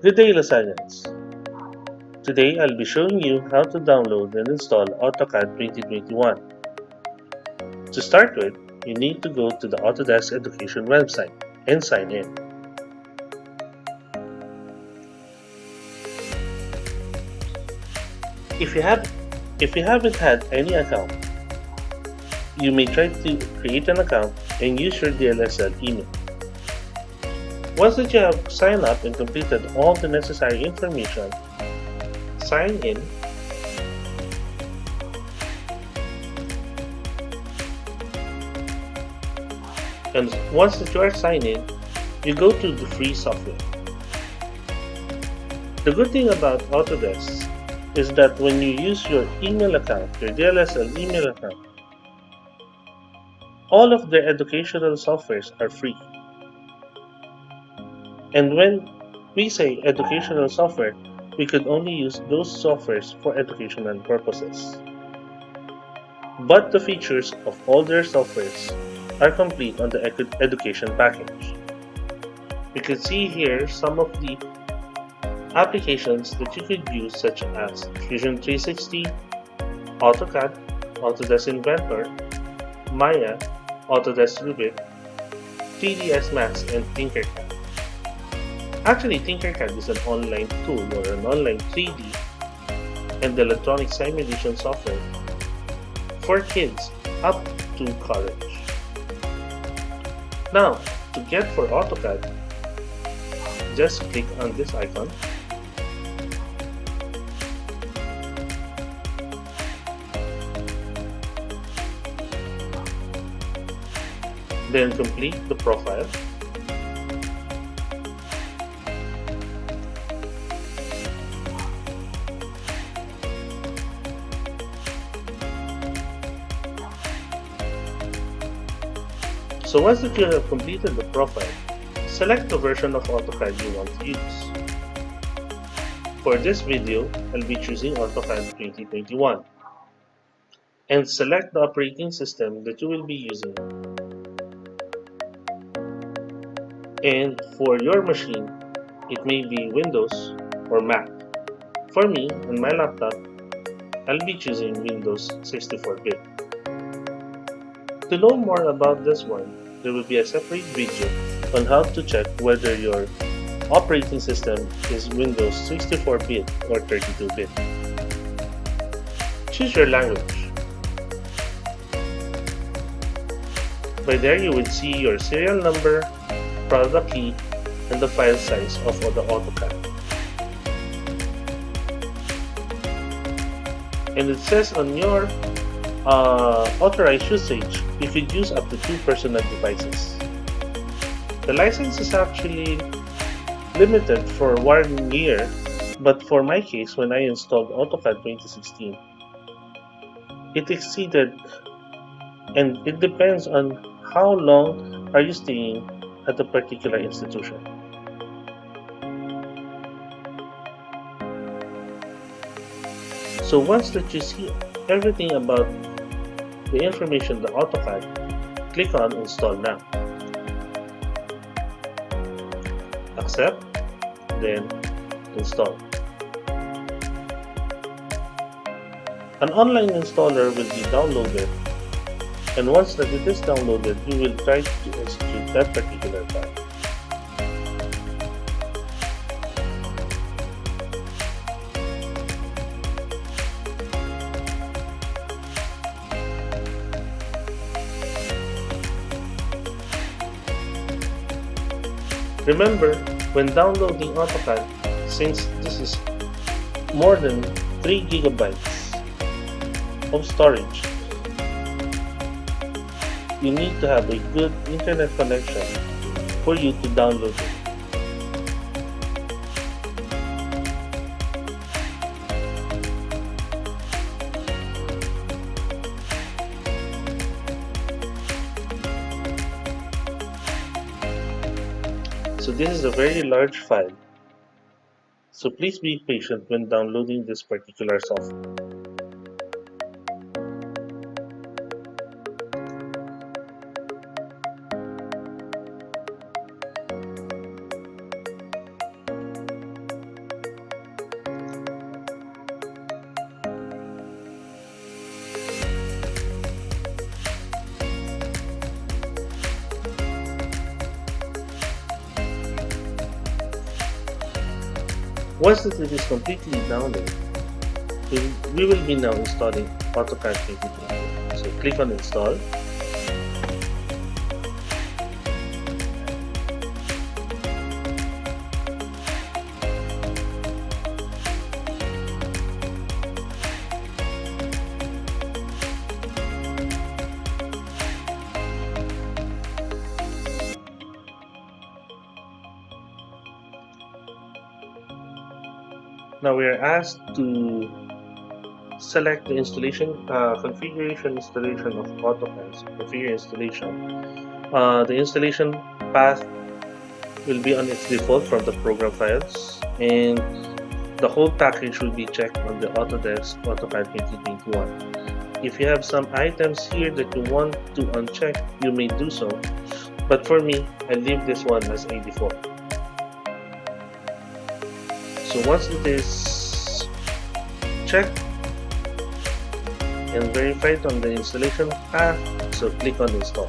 Good day, Lasagnas. Today I'll be showing you how to download and install AutoCAD 2021. To start with, you need to go to the Autodesk Education website and sign in. If you have if you haven't had any account, you may try to create an account and use your DLSL email. Once that you have signed up and completed all the necessary information, sign in. And once that you are signed in, you go to the free software. The good thing about Autodesk is that when you use your email account, your DLSL email account, all of their educational softwares are free. And when we say educational software, we could only use those softwares for educational purposes. But the features of all their softwares are complete on the education package. You can see here some of the applications that you could use, such as Fusion 360, AutoCAD, Autodesk Inventor, Maya, Autodesk Revit, 3ds Max, and Tinkercad. Actually, Tinkercad is an online tool or an online 3D and electronic simulation software for kids up to college. Now, to get for AutoCAD, just click on this icon. Then complete the profile. So once that you have completed the profile, select the version of AutoCAD you want to use. For this video, I'll be choosing AutoCAD 2021 and select the operating system that you will be using. And for your machine, it may be Windows or Mac. For me, on my laptop, I'll be choosing Windows 64-bit. To know more about this one, there will be a separate video on how to check whether your operating system is Windows 64-bit or 32-bit. Choose your language. By there you will see your serial number, product key, and the file size of the AutoCAD. And it says on your authorized usage, you could use up to 2 personal devices. The license is actually limited for 1 year, but for my case, when I installed AutoCAD 2016, it exceeded, and it depends on how long are you staying at a particular institution. So once that you see everything about the information, the AutoCAD, click on Install Now. Accept, then install. An online installer will be downloaded, and once that it is downloaded, you will try to execute that particular file. Remember, when downloading AutoCAD, since this is more than 3 gigabytes of storage, you need to have a good internet connection for you to download it. So this is a very large file, so please be patient when downloading this particular software. Once that it is completely downloaded, we will be now installing AutoCAD 2020. So click on install. Now we are asked to select the configuration installation of AutoCAD. So configure installation. The installation path will be on its default from the program files, and the whole package will be checked on the Autodesk AutoCAD 2021. If you have some items here that you want to uncheck, you may do so, but for me, I leave this one as a default. So once it is checked and verified on the installation path, so click on install.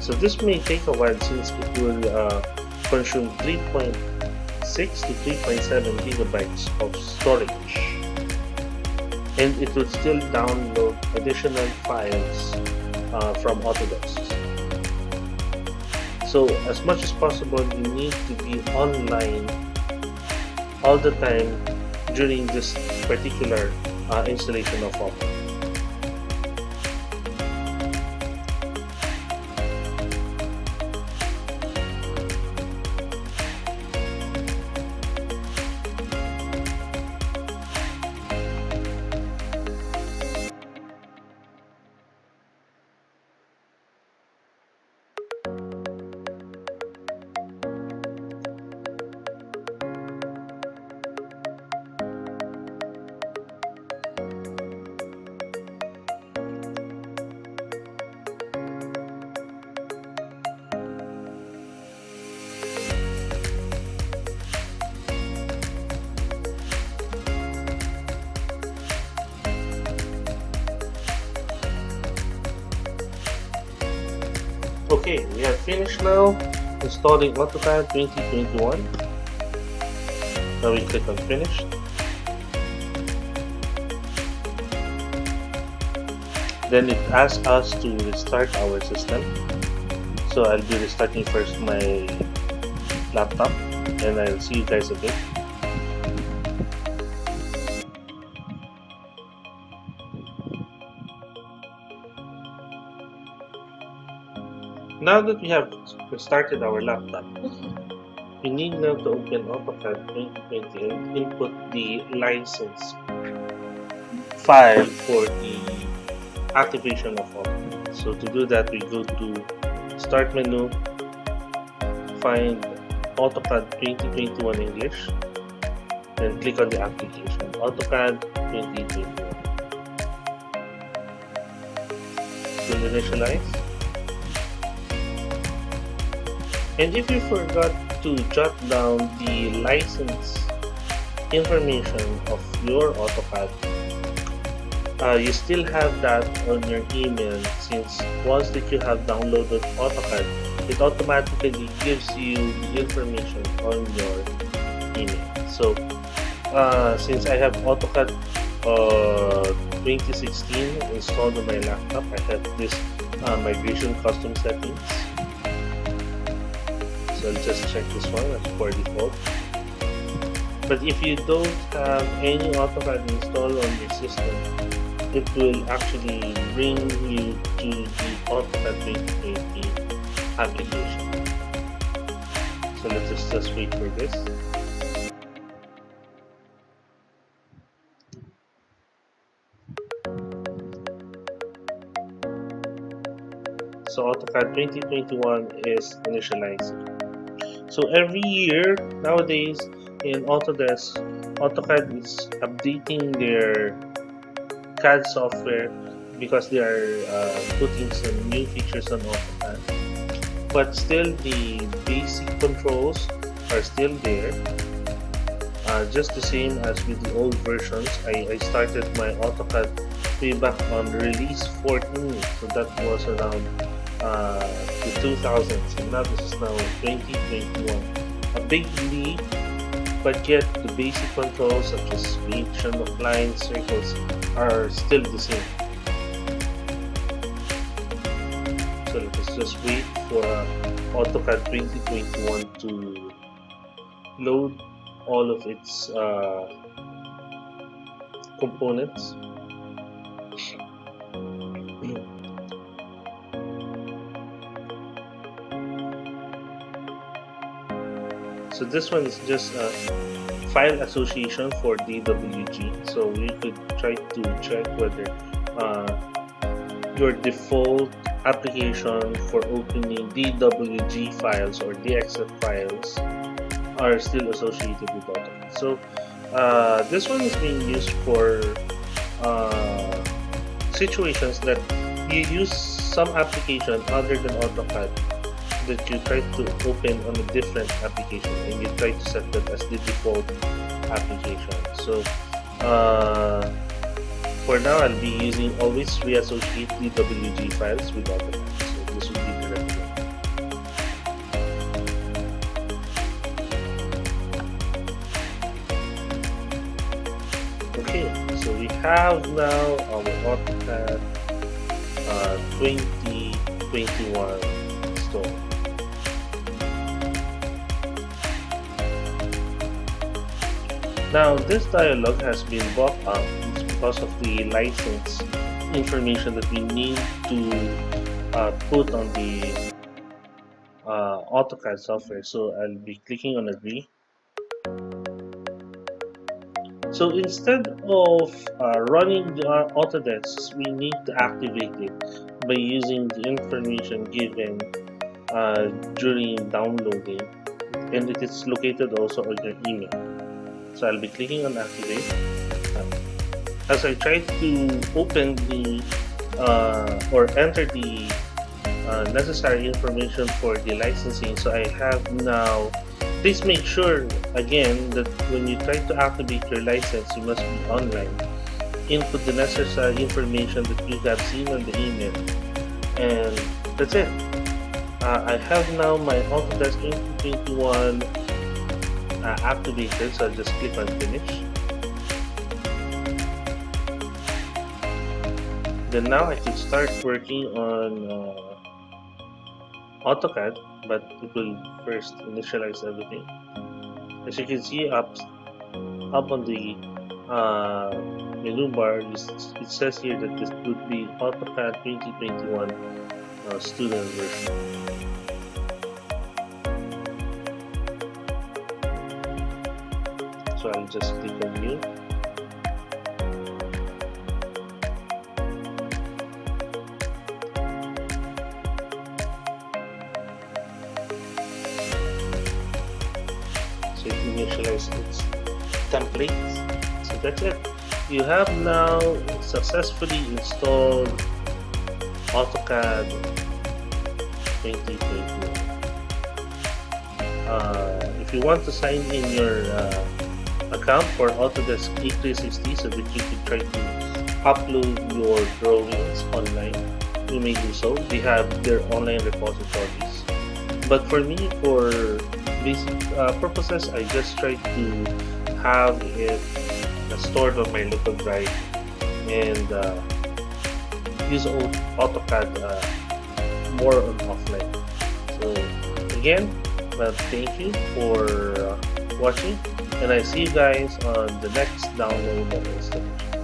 So this may take a while since it will consume 3.6 to 3.7 gigabytes of storage, and it will still download additional files from Autodesk. So as much as possible, you need to be online all the time during this particular installation of AutoCAD. Okay, we have finished now installing AutoCAD 2021. Now we click on finish. Then it asks us to restart our system. So I'll be restarting first my laptop, and I'll see you guys again. Now that we have restarted our laptop, we need now to open AutoCAD 2020 and input the license file for the activation of AutoCAD. So to do that, we go to Start menu, find AutoCAD 2021 English, and click on the application AutoCAD 2021. So initialize. And if you forgot to jot down the license information of your AutoCAD, you still have that on your email, since once that you have downloaded AutoCAD, it automatically gives you the information on your email. So since I have AutoCAD 2016 installed on my laptop, I have this migration custom settings. So I'll just check this one as for default. But if you don't have any AutoCAD installed on your system, it will actually bring you to the AutoCAD 2020 application. So let's just wait for this. So AutoCAD 2021 is initializing. So every year nowadays in Autodesk, AutoCAD is updating their CAD software because they are putting some new features on AutoCAD. But still, the basic controls are still there. Just the same as with the old versions. I started my AutoCAD way back on release 14, so that was around the 2000s, and now this is now 2021. A big leap, but yet the basic controls such as creation of lines, circles are still the same. So let us just wait for AutoCAD 2021 to load all of its components. So this one is just a file association for DWG. So we could try to check whether your default application for opening DWG files or DXF files are still associated with AutoCAD. So this one is being used for situations that you use some application other than AutoCAD that you try to open on a different application, and you try to set that as the default application. So for now, I'll be using always reassociate DWG files with AutoCAD. So this would be the recommend. Okay, so we have now our AutoCAD 2021 installed. Now, this dialog has been brought up because of the license information that we need to put on the AutoCAD software. So I'll be clicking on agree. So instead of running the Autodesk, we need to activate it by using the information given during downloading, and it is located also on your email. So I'll be clicking on activate. As I try to open the or enter the necessary information for the licensing, so I have now, please make sure again that when you try to activate your license, you must be online. Input the necessary information that you have seen on the email, and that's it. I have now my Autodesk 2021 activated, so I'll just click on finish. Then now I can start working on AutoCAD, but it will first initialize everything. As you can see up on the menu bar, it says here that this would be AutoCAD 2021 student version. So I'll just click on new. So it initializes its templates. So that's it. You have now successfully installed AutoCAD 2021. If you want to sign in your account for Autodesk E360 so that you can try to upload your drawings online, you may do so. They have their online repositories. But for me, for basic purposes, I just try to have it stored on my local drive and use AutoCAD more on offline. So again, thank you for watching, and I see you guys on the next download of installation.